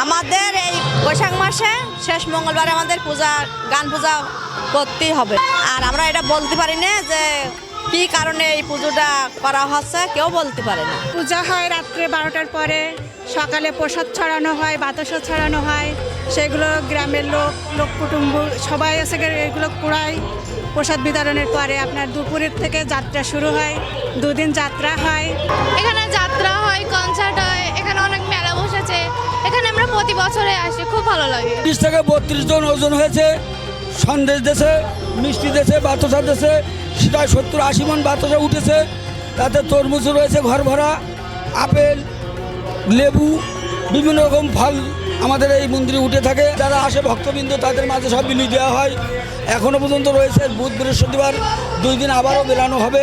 আমাদের এই বৈশাখ মাসে শেষ মঙ্গলবারে আমাদের গান পূজা করতেই হবে। আর আমরা এটা বলতে পারি না যে কি কারণে এই পুজোটা করা হচ্ছে, কেউ বলতে পারে না। পূজা হয় রাত্রে 12টার পরে, সকালে প্রসাদ ছড়ানো হয়, বাতাসা ছড়ানো হয়, সেগুলো গ্রামের লোক কুটুম্ব সবাই এসে এগুলো কুড়ায়। প্রসাদ বিতরণের পরে আপনার দুপুরের থেকে যাত্রা শুরু হয়, দুদিন যাত্রা হয়। এখানে যাত্রা হয়, কনসার্ট হয়, এখানে অনেক মেলা বসেছে। এখানে আমরা প্রতি বছরে আসি, খুব ভালো লাগে। 30 থেকে 32 জন ওজন হয়েছে। সন্দেশ দেশে, মিষ্টি দেশে, বাতাসা দেশে, সেটা 70-80 মন বাতাসা উঠেছে। তাতে তরমুজ রয়েছে ঘর ভরা, আপেল, লেবু, বিভিন্ন রকম ফল আমাদের এই মন্দিরে উঠে থাকে। যারা আসে ভক্তবৃন্দ তাদের মাঝে সব বিলি দেওয়া হয়। এখনও পর্যন্ত রয়েছে বুধ বৃহস্পতিবার 2 দিন আবারও বেরানো হবে।